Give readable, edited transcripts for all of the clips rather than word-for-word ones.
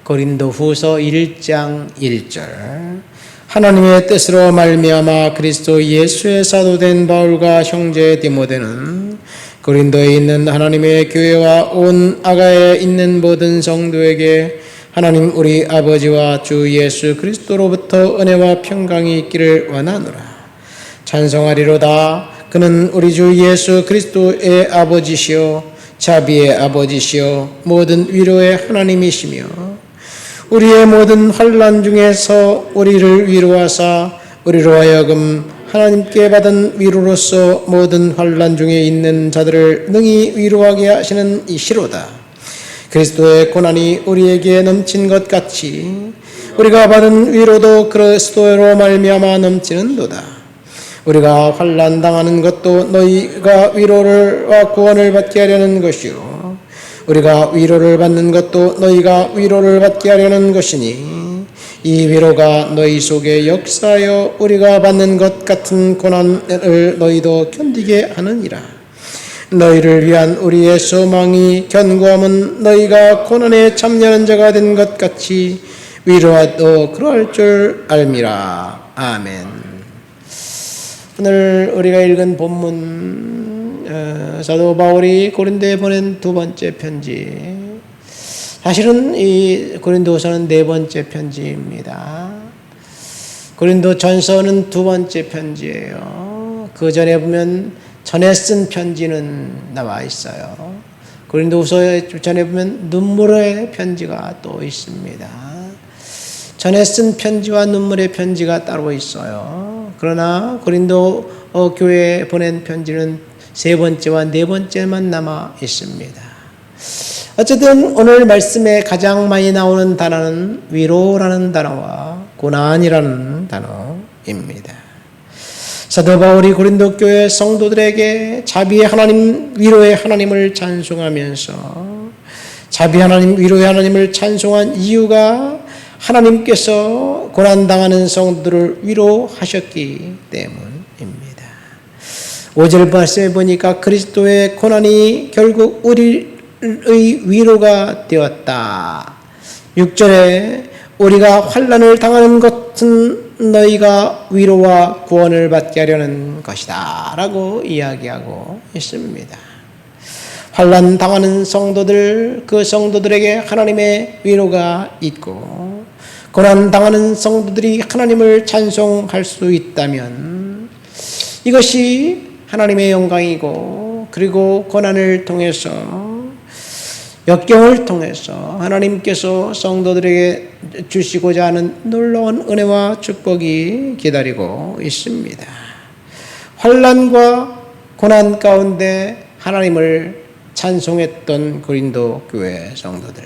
고린도후서 1장 1절. 하나님의 뜻으로 말미암아 그리스도 예수의 사도된 바울과 형제 디모데는 고린도에 있는 하나님의 교회와 온 아가야에 있는 모든 성도에게 하나님 우리 아버지와 주 예수 그리스도로부터 은혜와 평강이 있기를 원하노라. 찬송하리로다. 그는 우리 주 예수 그리스도의 아버지시요 자비의 아버지시요 모든 위로의 하나님이시며 우리의 모든 환난 중에서 우리를 위로하사 우리로 하여금 하나님께 받은 위로로서 모든 환난 중에 있는 자들을 능히 위로하게 하시는 이시로다. 그리스도의 고난이 우리에게 넘친 것 같이 우리가 받은 위로도 그리스도로 말미암아 넘치는도다. 우리가 환난 당하는 것도 너희가 위로와 구원을 받게 하려는 것이요 우리가 위로를 받는 것도 너희가 위로를 받게 하려는 것이니 이 위로가 너희 속에 역사하여 우리가 받는 것 같은 고난을 너희도 견디게 하느니라. 너희를 위한 우리의 소망이 견고함은 너희가 고난에 참여하는 자가 된 것 같이 위로와도 그럴 줄 알미라. 아멘. 오늘 우리가 읽은 본문 사도 바울이 고린도에 보낸 두 번째 편지. 사실은 이 고린도서는 네 번째 편지입니다. 고린도 전서는 두 번째 편지예요. 그 전에 보면 전에 쓴 편지는 나와 있어요. 고린도후서 전에 보면 눈물의 편지가 또 있습니다. 전에 쓴 편지와 눈물의 편지가 따로 있어요. 그러나 고린도 교회에 보낸 편지는 세 번째와 네 번째만 남아 있습니다. 어쨌든 오늘 말씀에 가장 많이 나오는 단어는 위로라는 단어와 고난이라는 단어입니다. 사도 바울이 고린도 교회 성도들에게 자비의 하나님, 위로의 하나님을 찬송하면서 자비 하나님, 위로의 하나님을 찬송한 이유가 하나님께서 고난당하는 성도들을 위로하셨기 때문입니다. 5절 말씀에 보니까 그리스도의 고난이 결국 우리의 위로가 되었다. 6절에 우리가 환난을 당하는 것은 너희가 위로와 구원을 받게 하려는 것이다 라고 이야기하고 있습니다. 환난 당하는 성도들, 그 성도들에게 하나님의 위로가 있고 고난 당하는 성도들이 하나님을 찬송할 수 있다면 이것이 하나님의 영광이고, 그리고 고난을 통해서 역경을 통해서 하나님께서 성도들에게 주시고자 하는 놀라운 은혜와 축복이 기다리고 있습니다. 환난과 고난 가운데 하나님을 찬송했던 고린도 교회 성도들,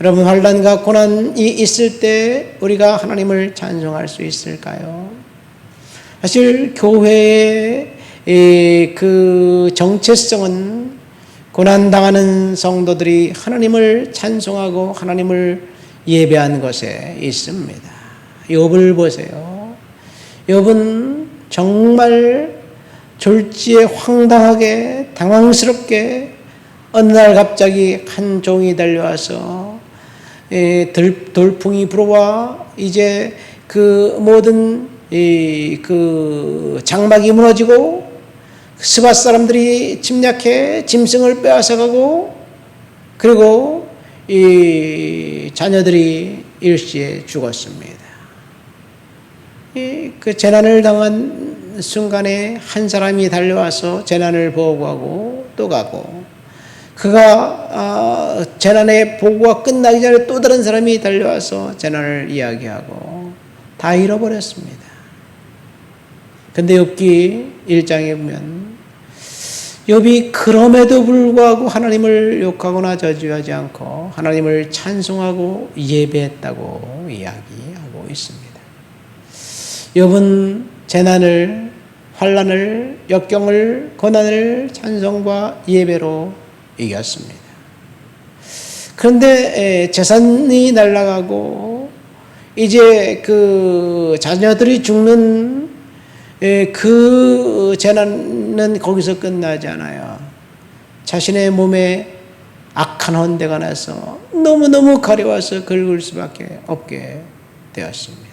여러분 환난과 고난이 있을 때 우리가 하나님을 찬송할 수 있을까요? 사실 교회의 그 정체성은 고난당하는 성도들이 하나님을 찬송하고 하나님을 예배하는 것에 있습니다. 욥을 보세요. 욥은 정말 졸지에 황당하게 당황스럽게 어느 날 갑자기 한 종이 달려와서 돌풍이 불어와 이제 그 모든 그 장막이 무너지고 스밧 사람들이 침략해 짐승을 빼앗아가고 그리고 이 자녀들이 일시에 죽었습니다. 그 재난을 당한 순간에 한 사람이 달려와서 재난을 보고하고 또 가고, 그가 재난의 보고가 끝나기 전에 또 다른 사람이 달려와서 재난을 이야기하고 다 잃어버렸습니다. 근데 욥기 1장에 보면 욥이 그럼에도 불구하고 하나님을 욕하거나 저주하지 않고 하나님을 찬송하고 예배했다고 이야기하고 있습니다. 욥은 재난을, 환난을, 역경을, 고난을 찬송과 예배로 이겼습니다. 그런데 재산이 날아가고 이제 그 자녀들이 죽는 그 재난은 거기서 끝나지 않아요. 자신의 몸에 악한 헌대가 나서 너무너무 가려워서 긁을 수밖에 없게 되었습니다.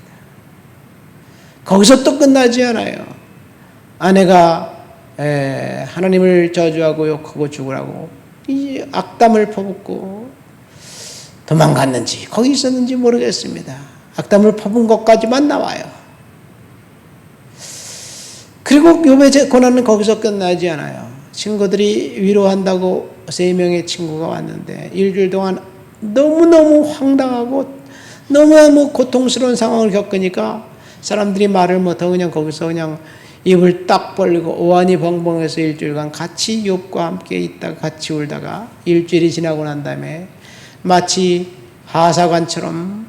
거기서 또 끝나지 않아요. 아내가 하나님을 저주하고 욕하고 죽으라고 이 악담을 퍼붓고 도망갔는지 거기 있었는지 모르겠습니다. 악담을 퍼붓은 것까지만 나와요. 그리고 욥의 고난은 거기서 끝나지 않아요. 친구들이 위로한다고 3명의 친구가 왔는데 일주일 동안 너무너무 황당하고 너무너무 고통스러운 상황을 겪으니까 사람들이 말을 못하고 그냥 거기서 그냥 입을 딱 벌리고 오한이 벙벙해서 일주일간 같이 욥과 함께 있다가 같이 울다가 일주일이 지나고 난 다음에 마치 하사관처럼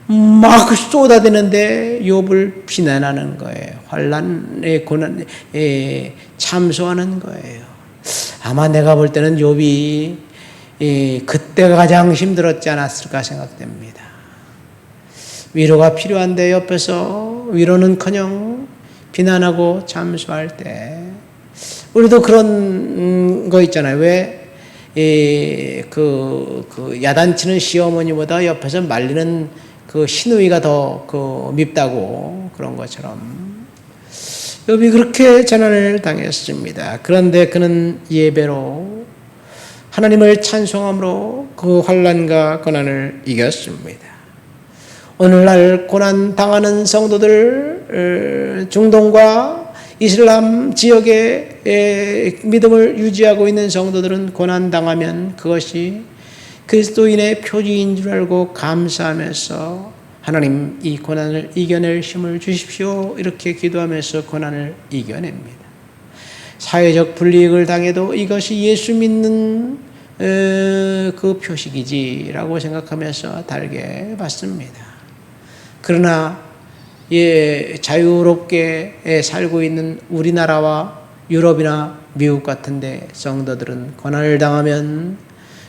막 쏟아대는데 욥을 비난하는 거예요. 환난의 고난에 참소하는 거예요. 아마 내가 볼 때는 욥이 그때가 가장 힘들었지 않았을까 생각됩니다. 위로가 필요한데 옆에서 위로는커녕 비난하고 참소할 때 우리도 그런 거 있잖아요. 왜 그 야단치는 시어머니보다 옆에서 말리는 그 시누이가 더 밉다고 그런 것처럼 욥이 그렇게 재난을 당했습니다. 그런데 그는 예배로 하나님을 찬송함으로 그 환난과 고난을 이겼습니다. 오늘날 고난 당하는 성도들, 중동과 이슬람 지역의 믿음을 유지하고 있는 성도들은 고난 당하면 그것이 그리스도인의 표지인 줄 알고 감사하면서 하나님 이 고난을 이겨낼 힘을 주십시오 이렇게 기도하면서 고난을 이겨냅니다. 사회적 불이익을 당해도 이것이 예수 믿는 그 표식이지라고 생각하면서 달게 받습니다. 그러나 자유롭게 살고 있는 우리나라와 유럽이나 미국 같은데 성도들은 고난을 당하면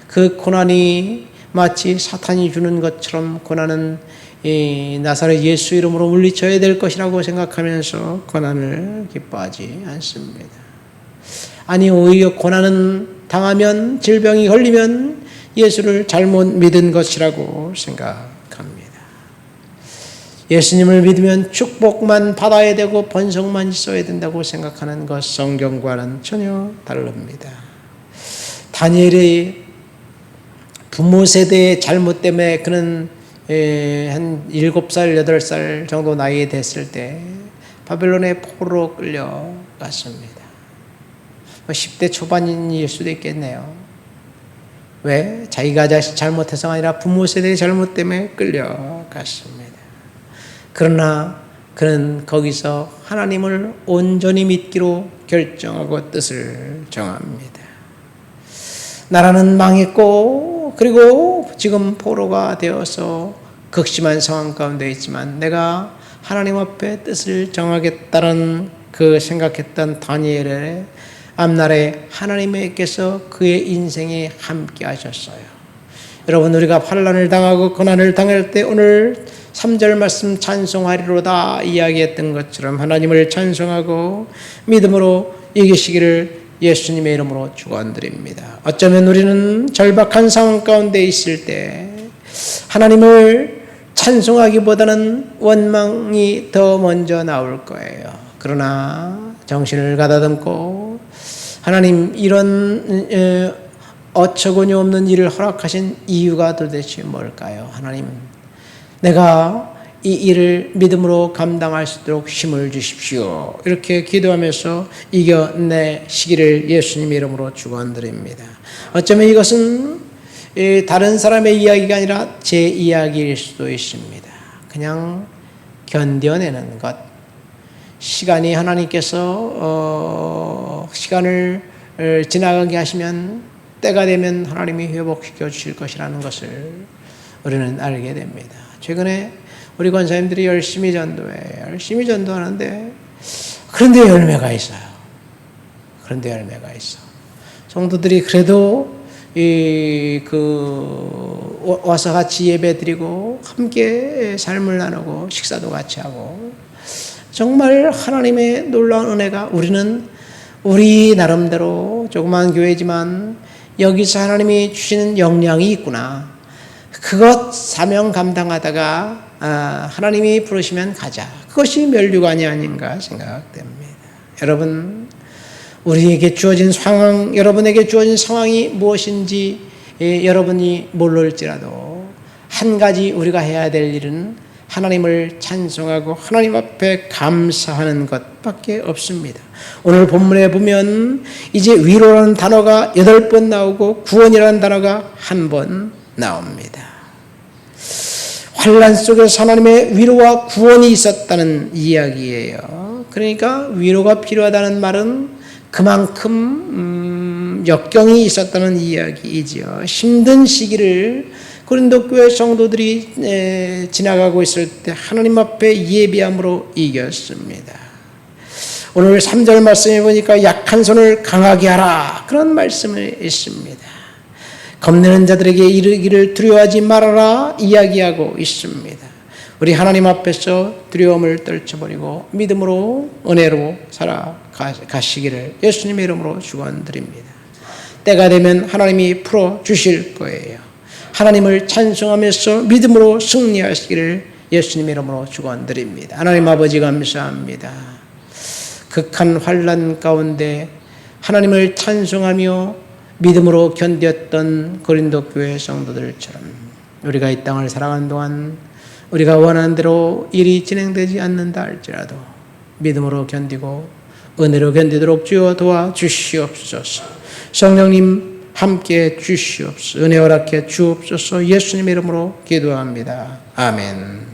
그 고난이 마치 사탄이 주는 것처럼 고난은 나사렛 예수 이름으로 물리쳐야 될 것이라고 생각하면서 고난을 기뻐하지 않습니다. 아니 오히려 고난은 당하면 질병이 걸리면 예수를 잘못 믿은 것이라고 생각합니다. 예수님을 믿으면 축복만 받아야 되고 번성만 있어야 된다고 생각하는 것 성경과는 전혀 다릅니다. 다니엘의 부모 세대의 잘못 때문에 그는 한 7살, 8살 정도 나이 됐을 때 바벨론의 포로로 끌려갔습니다. 10대 초반일 수도 있겠네요. 왜? 자기가 잘못해서가 아니라 부모 세대의 잘못 때문에 끌려갔습니다. 그러나 그는 거기서 하나님을 온전히 믿기로 결정하고 뜻을 정합니다. 나라는 망했고 그리고 지금 포로가 되어서 극심한 상황 가운데 있지만 내가 하나님 앞에 뜻을 정하겠다는 그 생각했던 다니엘의 앞날에 하나님께서 그의 인생에 함께 하셨어요. 여러분 우리가 환난을 당하고 고난을 당할 때 오늘 3절 말씀 찬송하리로다 이야기했던 것처럼 하나님을 찬송하고 믿음으로 이기시기를 예수님의 이름으로 축원드립니다. 어쩌면 우리는 절박한 상황 가운데 있을 때 하나님을 찬송하기보다는 원망이 더 먼저 나올 거예요. 그러나 정신을 가다듬고 하나님 이런 어처구니 없는 일을 허락하신 이유가 도대체 뭘까요? 하나님 내가 이 일을 믿음으로 감당할 수 있도록 힘을 주십시오. 이렇게 기도하면서 이겨내시기를 예수님의 이름으로 축원드립니다. 어쩌면 이것은 다른 사람의 이야기가 아니라 제 이야기일 수도 있습니다. 그냥 견뎌내는 것. 시간이 하나님께서 시간을 지나가게 하시면 때가 되면 하나님이 회복시켜 주실 것이라는 것을 우리는 알게 됩니다. 최근에 우리 권사님들이 열심히 전도해요. 열심히 전도하는데 그런데 열매가 있어요. 그런데 열매가 있어. 성도들이 그래도 와서 같이 예배드리고 함께 삶을 나누고 식사도 같이 하고 정말 하나님의 놀라운 은혜가 우리는 우리 나름대로 조그만 교회지만 여기서 하나님이 주시는 역량이 있구나. 그것 사명 감당하다가 하나님이 부르시면 가자. 그것이 면류관이 아닌가 생각됩니다. 여러분, 우리에게 주어진 상황, 여러분에게 주어진 상황이 무엇인지 여러분이 모를지라도 한 가지 우리가 해야 될 일은 하나님을 찬송하고 하나님 앞에 감사하는 것밖에 없습니다. 오늘 본문에 보면 이제 위로라는 단어가 8번 나오고 구원이라는 단어가 1번 나옵니다. 환난 속에서 하나님의 위로와 구원이 있었다는 이야기예요. 그러니까 위로가 필요하다는 말은 그만큼 역경이 있었다는 이야기이지요. 힘든 시기를 고린도 교회 성도들이 지나가고 있을 때 하나님 앞에 예비함으로 이겼습니다. 오늘 3절 말씀에 보니까 약한 손을 강하게 하라, 그런 말씀이 있습니다. 겁내는 자들에게 이르기를 두려워하지 말아라 이야기하고 있습니다. 우리 하나님 앞에서 두려움을 떨쳐버리고 믿음으로 은혜로 살아가시기를 예수님의 이름으로 축원드립니다. 때가 되면 하나님이 풀어주실 거예요. 하나님을 찬송하면서 믿음으로 승리하시기를 예수님의 이름으로 축원드립니다. 하나님 아버지 감사합니다. 극한 환난 가운데 하나님을 찬송하며 믿음으로 견뎠던 고린도 교회 성도들처럼 우리가 이 땅을 살아가는 동안 우리가 원하는 대로 일이 진행되지 않는다 할지라도 믿음으로 견디고 은혜로 견디도록 주여 도와주시옵소서. 성령님 함께 주시옵소서. 은혜 허락해 주옵소서. 예수님의 이름으로 기도합니다. 아멘.